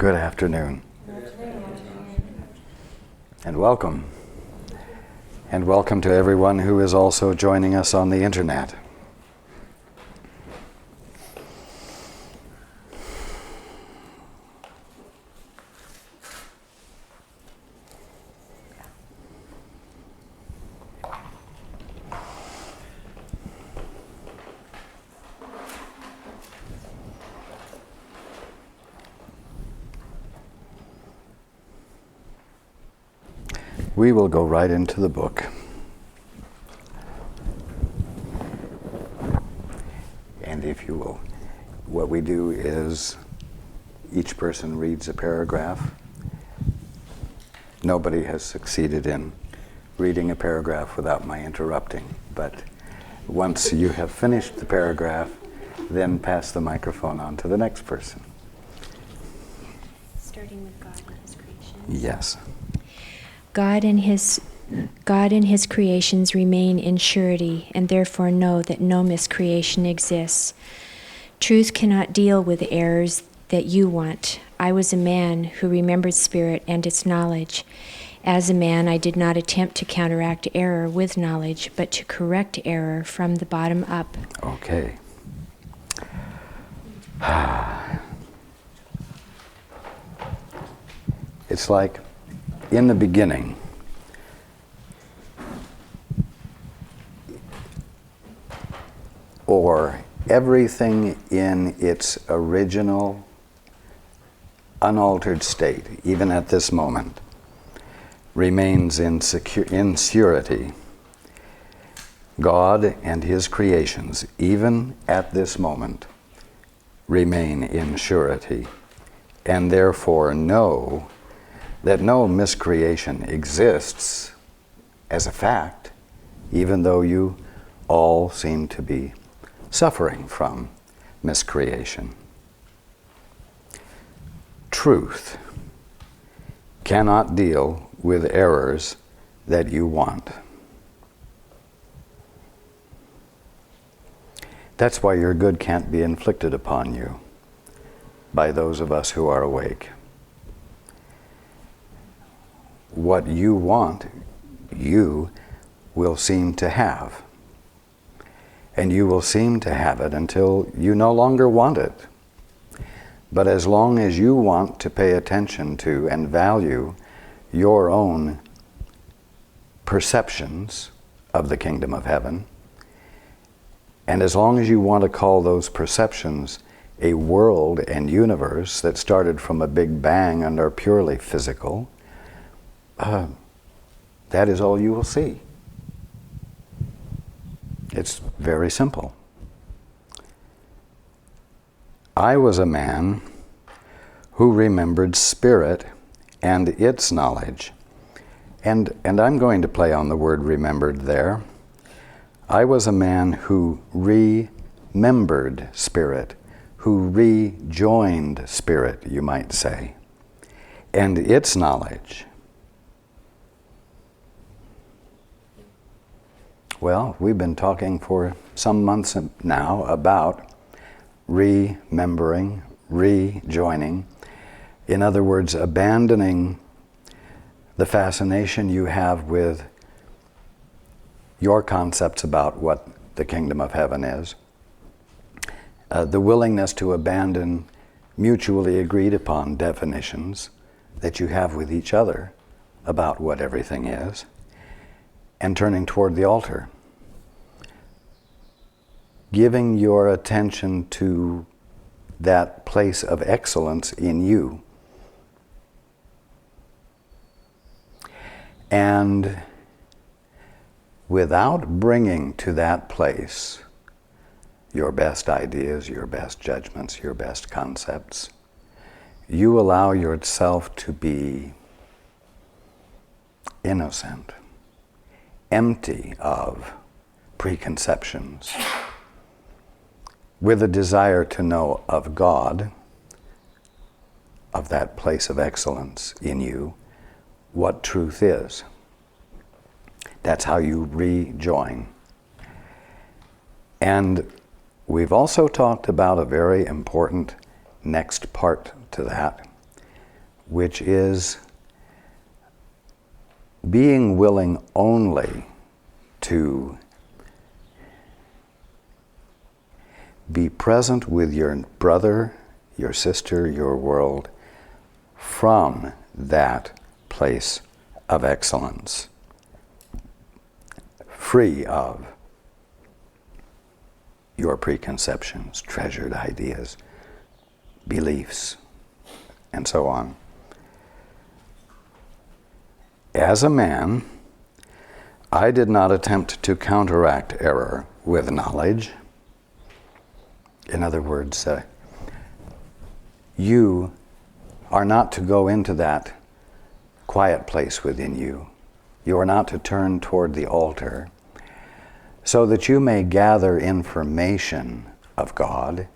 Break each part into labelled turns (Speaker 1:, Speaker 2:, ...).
Speaker 1: Good afternoon. And welcome. And welcome to everyone who is also joining us on the internet. We will go right into the book. And if you will, what we do is each person reads a paragraph. Nobody has succeeded in reading a paragraph without my interrupting. But once you have finished the paragraph, then pass the microphone on to the next person.
Speaker 2: Starting with God and His creation.
Speaker 1: Yes.
Speaker 2: God and his creations remain in surety, and therefore know that no miscreation exists. Truth cannot deal with the errors that you want. I was a man who remembered spirit and its knowledge. As a man, I did not attempt to counteract error with knowledge, but to correct error from the bottom up.
Speaker 1: Okay. It's like in the beginning, or everything in its original, unaltered state, even at this moment, remains in surety. God and His creations, even at this moment, remain in surety, and therefore know that no miscreation exists as a fact, even though you all seem to be suffering from miscreation. Truth cannot deal with errors that you want. That's why your good can't be inflicted upon you by those of us who are awake. What you want, you will seem to have. And you will seem to have it until you no longer want it. But as long as you want to pay attention to and value your own perceptions of the kingdom of heaven, and as long as you want to call those perceptions a world and universe that started from a big bang and are purely physical, that is all you will see. It's very simple. I was a man who remembered spirit and its knowledge. And I'm going to play on the word remembered there. I was a man who remembered spirit, who rejoined spirit, you might say, and its knowledge. Well, we've been talking for some months now about remembering, rejoining. In other words, abandoning the fascination you have with your concepts about what the kingdom of heaven is. The willingness to abandon mutually agreed upon definitions that you have with each other about what everything is, and turning toward the altar. Giving your attention to that place of excellence in you. And without bringing to that place your best ideas, your best judgments, your best concepts, you allow yourself to be innocent, empty of preconceptions, with a desire to know of God, of that place of excellence in you, what truth is. That's how you rejoin. And we've also talked about a very important next part to that, which is being willing only to be present with your brother, your sister, your world from that place of excellence, free of your preconceptions, treasured ideas, beliefs, and so on. As a man, I did not attempt to counteract error with knowledge. In other words, you are not to go into that quiet place within you. You are not to turn toward the altar so that you may gather information of God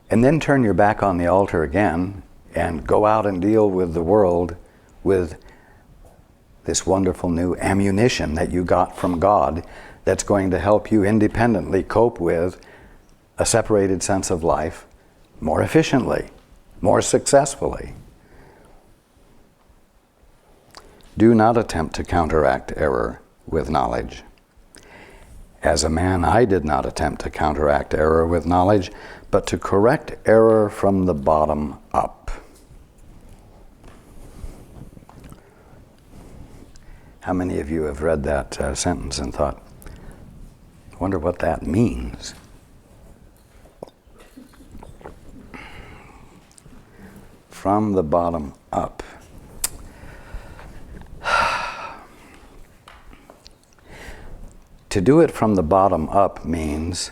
Speaker 1: and then turn your back on the altar again and go out and deal with the world with this wonderful new ammunition that you got from God that's going to help you independently cope with a separated sense of life more efficiently, more successfully. Do not attempt to counteract error with knowledge. As a man, I did not attempt to counteract error with knowledge, but to correct error from the bottom up. How many of you have read that sentence and thought, I wonder what that means? From the bottom up. To do it from the bottom up means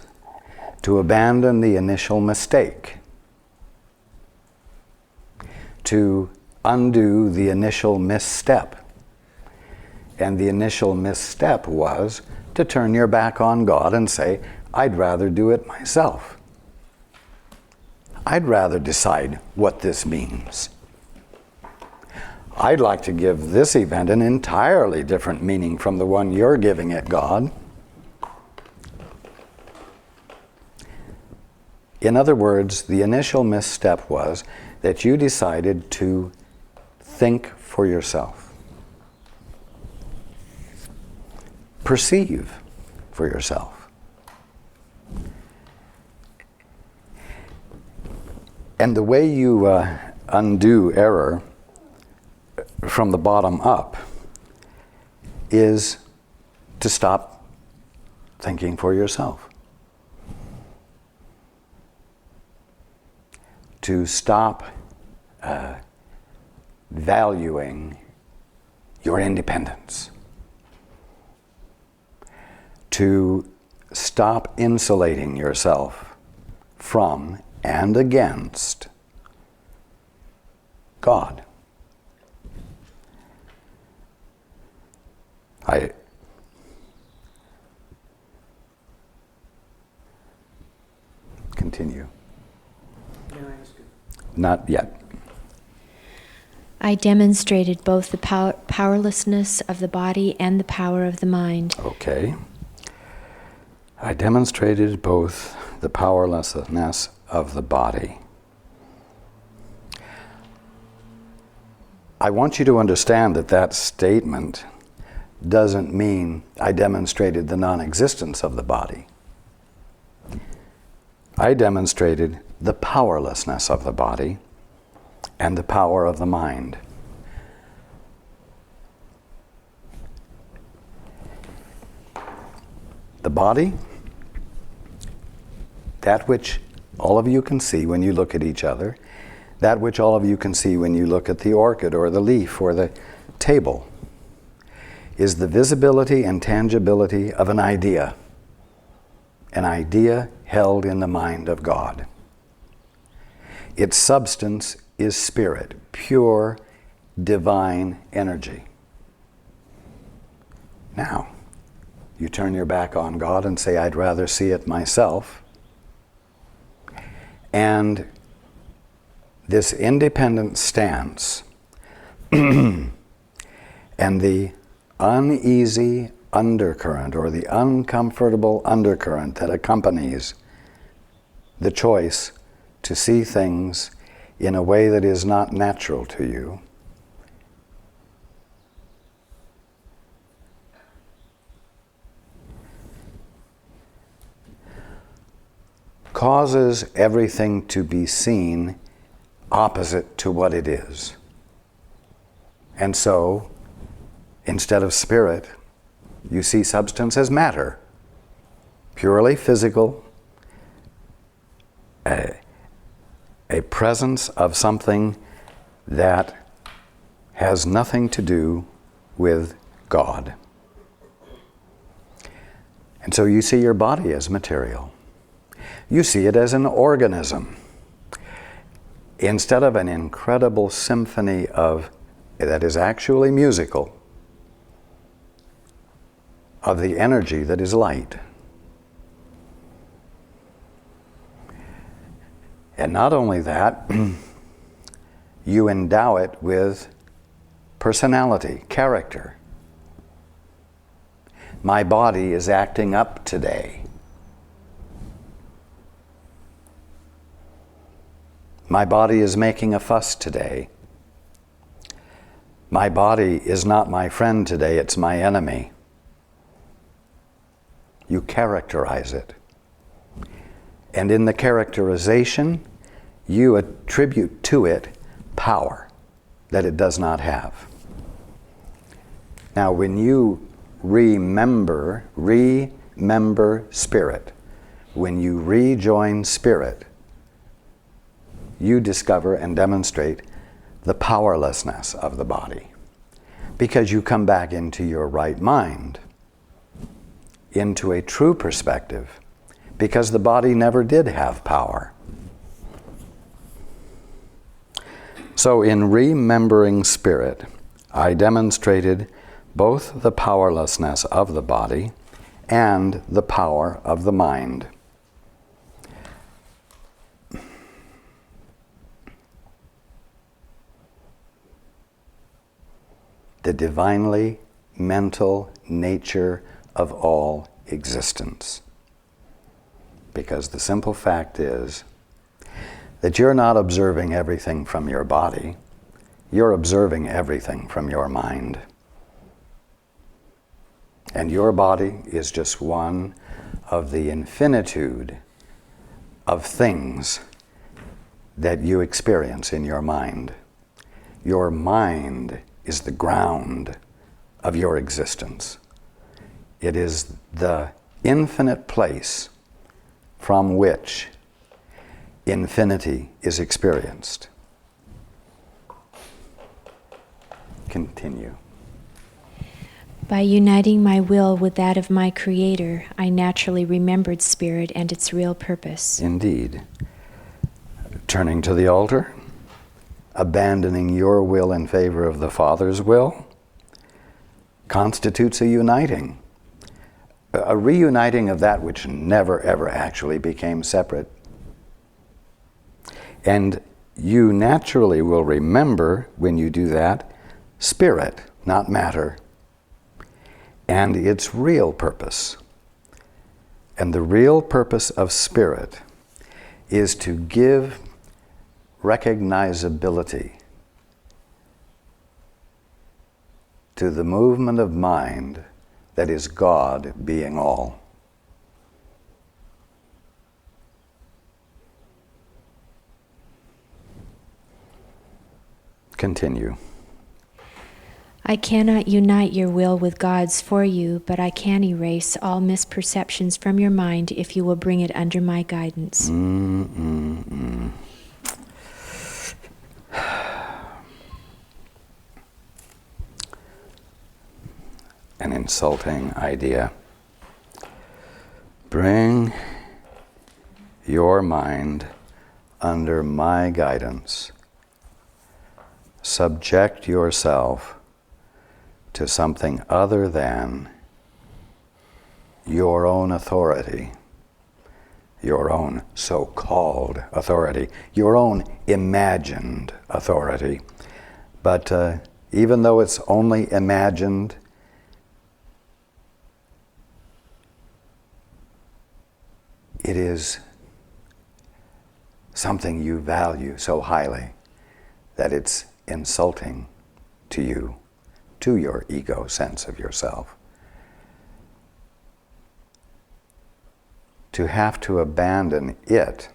Speaker 1: to abandon the initial mistake, to undo the initial misstep. And the initial misstep was to turn your back on God and say, I'd rather do it myself. I'd rather decide what this means. I'd like to give this event an entirely different meaning from the one you're giving it, God. In other words, the initial misstep was that you decided to think for yourself. Perceive for yourself. And the way you undo error from the bottom up is to stop thinking for yourself. To stop valuing your independence. To stop insulating yourself from and against God. Continue.
Speaker 3: Can I ask you?
Speaker 1: Not yet.
Speaker 2: I demonstrated both the powerlessness of the body and the power of the mind.
Speaker 1: Okay. I demonstrated both the powerlessness of the body. I want you to understand that that statement doesn't mean I demonstrated the non-existence of the body. I demonstrated the powerlessness of the body and the power of the mind. The body, that which all of you can see when you look at each other, that which all of you can see when you look at the orchid or the leaf or the table, is the visibility and tangibility of an idea held in the mind of God. Its substance is spirit, pure, divine energy. Now, you turn your back on God and say, I'd rather see it myself. And this independent stance and the uneasy undercurrent or the uncomfortable undercurrent that accompanies the choice to see things in a way that is not natural to you, causes everything to be seen opposite to what it is. And so, instead of spirit, you see substance as matter, purely physical, a presence of something that has nothing to do with God. And so you see your body as material. You see it as an organism. Instead of an incredible symphony that is actually musical, of the energy that is light. And not only that, you endow it with personality, character. My body is acting up today. My body is making a fuss today. My body is not my friend today, it's my enemy. You characterize it. And in the characterization, you attribute to it power that it does not have. Now, when you remember spirit, when you rejoin spirit, you discover and demonstrate the powerlessness of the body, because you come back into your right mind, into a true perspective, because the body never did have power. So in remembering spirit, I demonstrated both the powerlessness of the body and the power of the mind. The divinely mental nature of all existence. Because the simple fact is that you're not observing everything from your body, you're observing everything from your mind. And your body is just one of the infinitude of things that you experience in your mind. Your mind is the ground of your existence. It is the infinite place from which infinity is experienced. Continue.
Speaker 2: By uniting my will with that of my Creator, I naturally remembered spirit and its real purpose.
Speaker 1: Indeed. Turning to the altar, abandoning your will in favor of the Father's will, constitutes a uniting. A reuniting of that which never ever actually became separate. And you naturally will remember, when you do that, spirit, not matter, and its real purpose. And the real purpose of spirit is to give recognizability to the movement of mind that is God being all. Continue.
Speaker 2: I cannot unite your will with God's for you, but I can erase all misperceptions from your mind if you will bring it under my guidance.
Speaker 1: An insulting idea. Bring your mind under my guidance. Subject yourself to something other than your own authority, your own so-called authority, your own imagined authority. But even though it's only imagined, it is something you value so highly that it's insulting to you, to your ego sense of yourself. To have to abandon it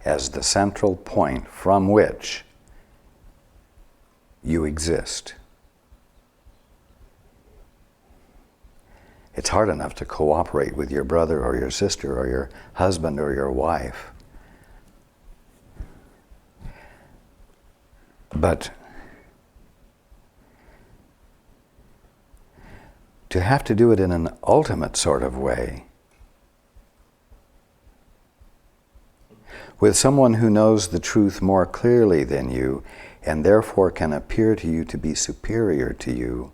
Speaker 1: as the central point from which you exist. It's hard enough to cooperate with your brother or your sister or your husband or your wife. But to have to do it in an ultimate sort of way, with someone who knows the truth more clearly than you and therefore can appear to you to be superior to you,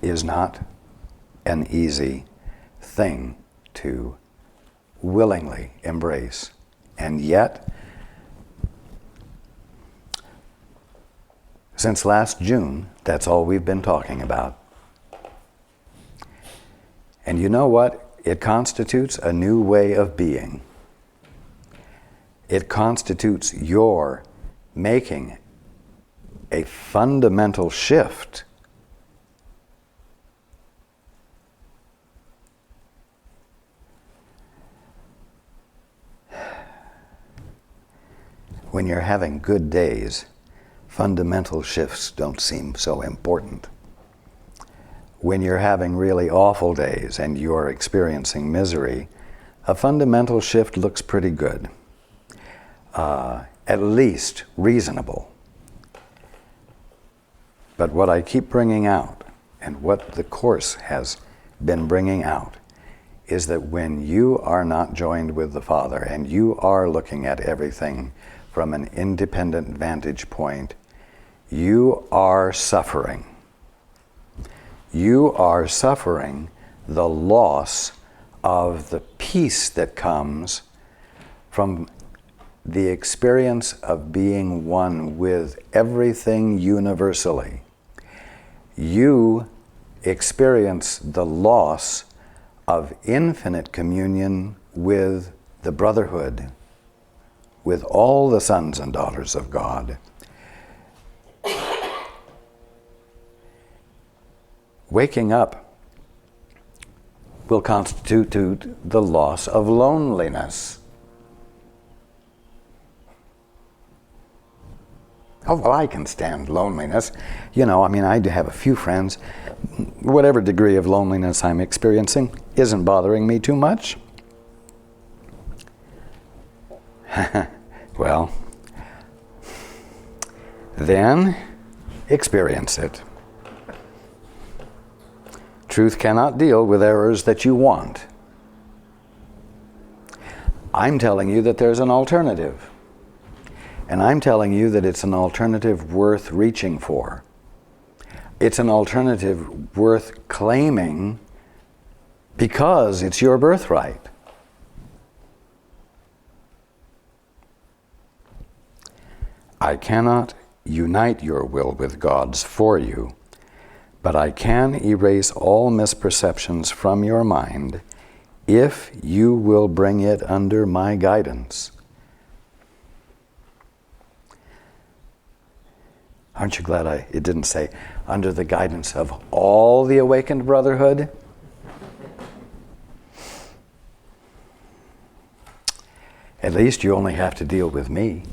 Speaker 1: is not an easy thing to willingly embrace. And yet, since last June, that's all we've been talking about. And you know what? It constitutes a new way of being. It constitutes your making a fundamental shift when you're having good days. Fundamental shifts don't seem so important. When you're having really awful days and you're experiencing misery, a fundamental shift looks pretty good. At least reasonable. But what I keep bringing out, and what the Course has been bringing out, is that when you are not joined with the Father and you are looking at everything from an independent vantage point, you are suffering. You are suffering the loss of the peace that comes from the experience of being one with everything universally. You experience the loss of infinite communion with the brotherhood, with all the sons and daughters of God. Waking up will constitute the loss of loneliness. Oh, well, I can stand loneliness. I do have a few friends. Whatever degree of loneliness I'm experiencing isn't bothering me too much. Well, then experience it. Truth cannot deal with errors that you want. I'm telling you that there's an alternative. And I'm telling you that it's an alternative worth reaching for. It's an alternative worth claiming because it's your birthright. I cannot unite your will with God's for you, but I can erase all misperceptions from your mind if you will bring it under my guidance. Aren't you glad it didn't say, under the guidance of all the awakened brotherhood? At least you only have to deal with me.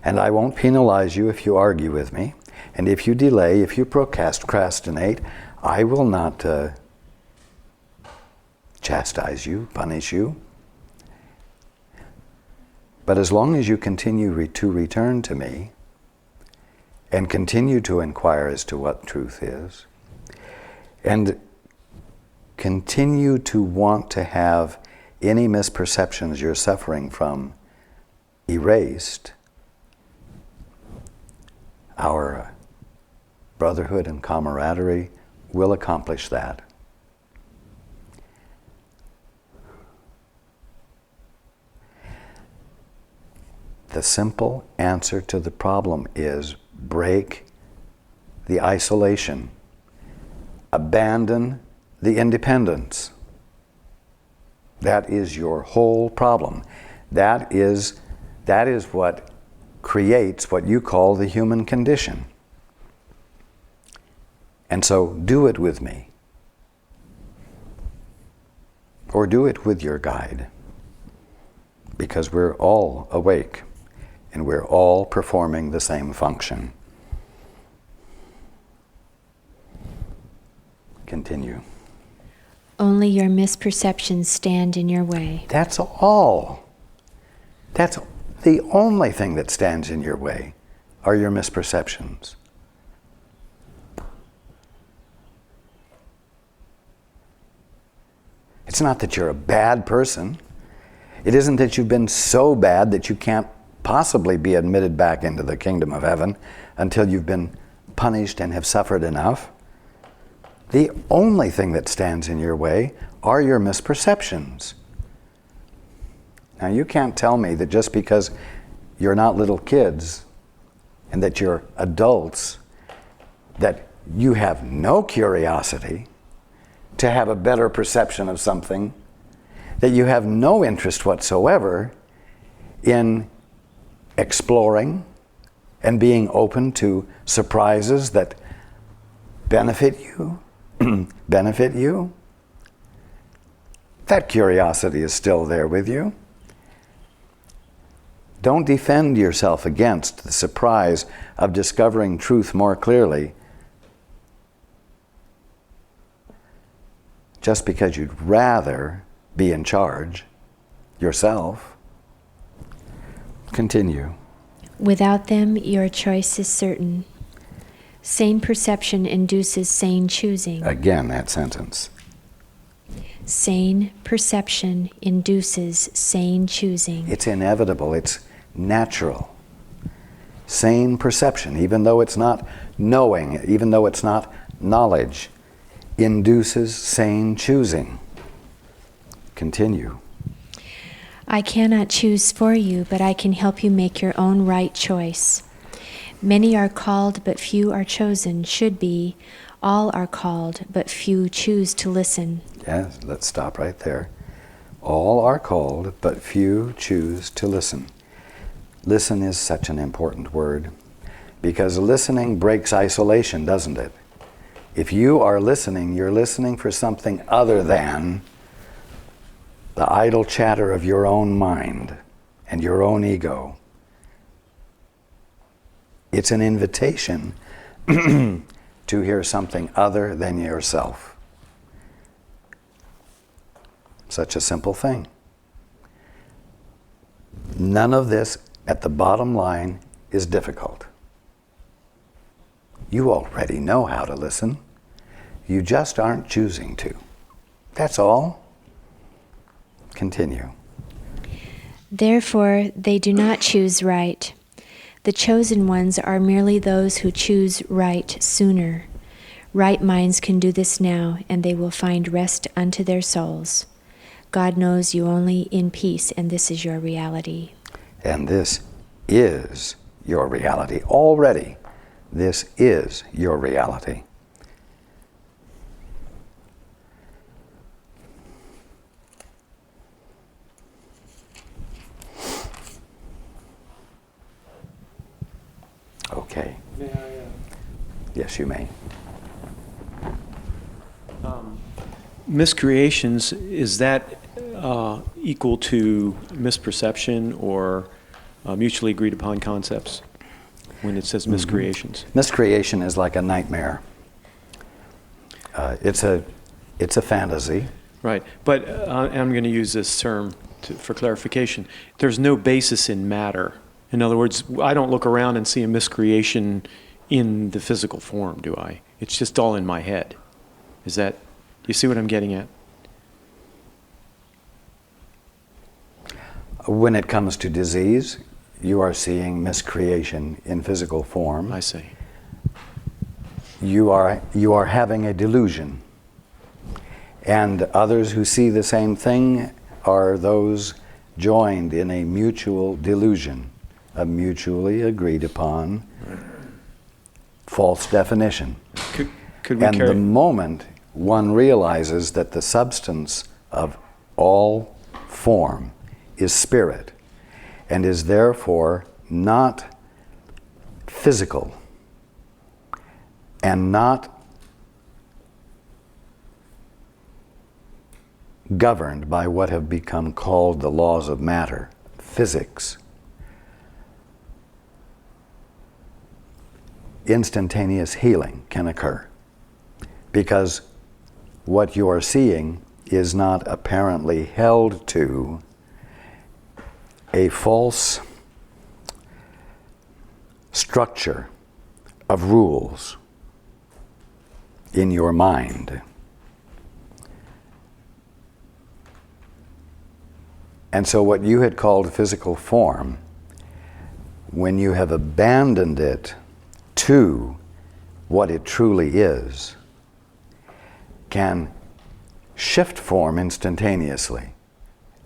Speaker 1: And I won't penalize you if you argue with me. And if you delay, if you procrastinate, I will not chastise you, punish you. But as long as you continue to return to me and continue to inquire as to what truth is, and continue to want to have any misperceptions you're suffering from erased, our brotherhood and camaraderie will accomplish that. The simple answer to the problem is break the isolation, abandon the independence. That is your whole problem. That is what creates what you call the human condition. And so do it with me. Or do it with your guide. Because we're all awake and we're all performing the same function. Continue.
Speaker 2: Only your misperceptions stand in your way.
Speaker 1: That's all. That's the only thing that stands in your way are your misperceptions. It's not that you're a bad person. It isn't that you've been so bad that you can't possibly be admitted back into the kingdom of heaven until you've been punished and have suffered enough. The only thing that stands in your way are your misperceptions. Now, you can't tell me that just because you're not little kids and that you're adults, that you have no curiosity to have a better perception of something, that you have no interest whatsoever in exploring and being open to surprises that benefit you. That curiosity is still there with you. Don't defend yourself against the surprise of discovering truth more clearly just because you'd rather be in charge yourself. Continue.
Speaker 2: Without them, your choice is certain. Sane perception induces sane choosing.
Speaker 1: Again, that sentence.
Speaker 2: Sane perception induces sane choosing.
Speaker 1: It's inevitable. It's natural. Sane perception, even though it's not knowing, even though it's not knowledge, induces sane choosing. Continue.
Speaker 2: I cannot choose for you, but I can help you make your own right choice. Many are called, but few are chosen. Should be, all are called, but few choose to listen.
Speaker 1: Yes, let's stop right there. All are called, but few choose to listen. Listen is such an important word, because listening breaks isolation, doesn't it? If you are listening, you're listening for something other than the idle chatter of your own mind and your own ego. It's an invitation to hear something other than yourself. Such a simple thing. None of this, at the bottom line, is difficult. You already know how to listen. You just aren't choosing to. That's all. Continue.
Speaker 2: Therefore, they do not choose right. The chosen ones are merely those who choose right sooner. Right minds can do this now, and they will find rest unto their souls. God knows you only in peace, and this is your reality.
Speaker 1: And this is your reality. Already, this is your reality. Okay.
Speaker 3: May I,
Speaker 1: Yes, you may.
Speaker 4: Miscreations, is that equal to misperception or mutually agreed upon concepts when it says miscreations?
Speaker 1: Miscreation is like a nightmare. It's a fantasy.
Speaker 4: Right, but I'm going to use this term for clarification. There's no basis in matter. In other words, I don't look around and see a miscreation in the physical form, do I? It's just all in my head. Is that, you see what I'm getting at?
Speaker 1: When it comes to disease, you are seeing miscreation in physical form.
Speaker 4: I see.
Speaker 1: You are having a delusion. And others who see the same thing are those joined in a mutual delusion, a mutually agreed upon false definition.
Speaker 4: Could we
Speaker 1: And
Speaker 4: carry...
Speaker 1: the moment one realizes that the substance of all form is spirit and is therefore not physical and not governed by what have become called the laws of matter, physics, instantaneous healing can occur, because what you are seeing is not apparently held to a false structure of rules in your mind. And so what you had called physical form, when you have abandoned it to what it truly is, can shift form instantaneously,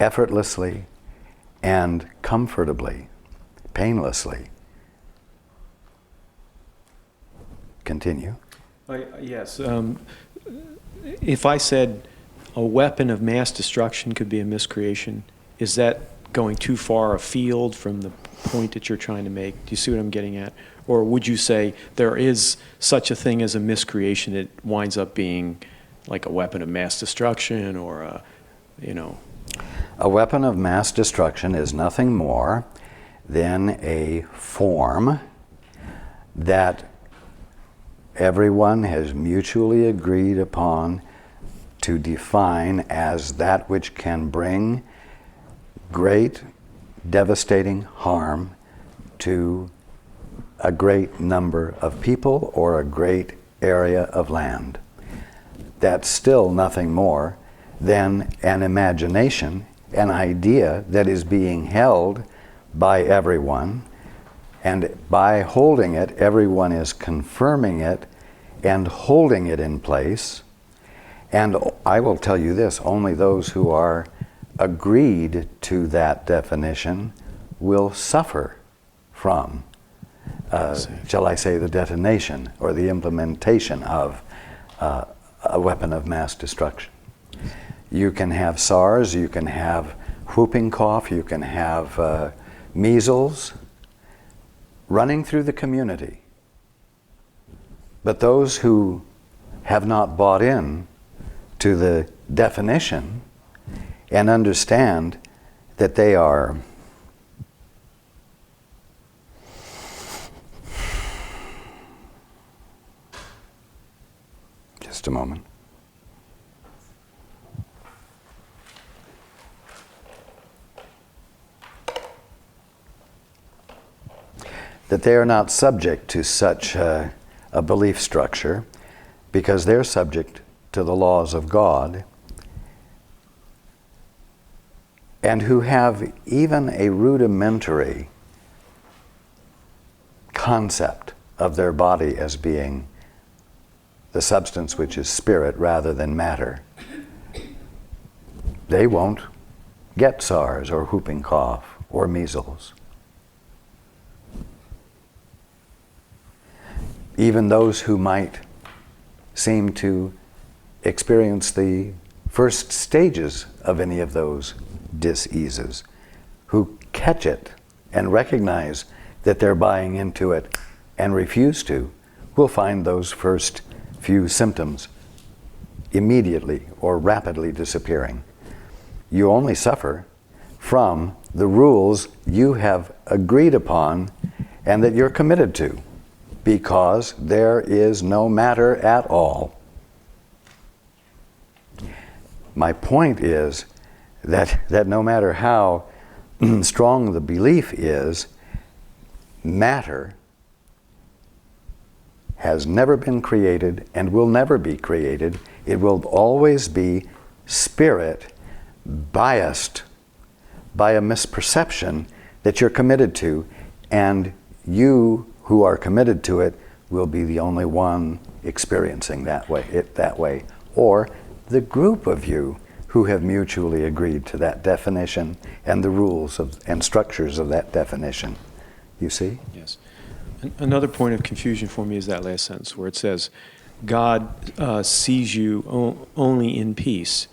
Speaker 1: effortlessly, and comfortably, painlessly. Continue.
Speaker 4: Yes. If I said a weapon of mass destruction could be a miscreation, is that going too far afield from the point that you're trying to make? Do you see what I'm getting at? Or would you say there is such a thing as a miscreation that winds up being like a weapon of mass destruction, or a,
Speaker 1: A weapon of mass destruction is nothing more than a form that everyone has mutually agreed upon to define as that which can bring great, devastating harm to a great number of people or a great area of land. That's still nothing more than an imagination, an idea that is being held by everyone, and by holding it, everyone is confirming it and holding it in place. And I will tell you this, only those who are agreed to that definition will suffer from, shall I say, the detonation or the implementation of a weapon of mass destruction. You can have SARS, you can have whooping cough, you can have measles running through the community. But those who have not bought in to the definition and understand that they are just a moment. That they are not subject to such a belief structure, because they're subject to the laws of God, and who have even a rudimentary concept of their body as being the substance which is spirit rather than matter. They won't get SARS or whooping cough or measles. Even those who might seem to experience the first stages of any of those diseases, who catch it and recognize that they're buying into it and refuse to, will find those first few symptoms immediately or rapidly disappearing. You only suffer from the rules you have agreed upon and that you're committed to, because there is no matter at all. My point is that no matter how strong the belief is, matter has never been created and will never be created. It will always be spirit biased by a misperception that you're committed to, and you who are committed to it will be the only one experiencing it that way, or the group of you who have mutually agreed to that definition and the rules and structures of that definition. You see?
Speaker 4: Yes. Another point of confusion for me is that last sentence where it says, God sees you only in peace.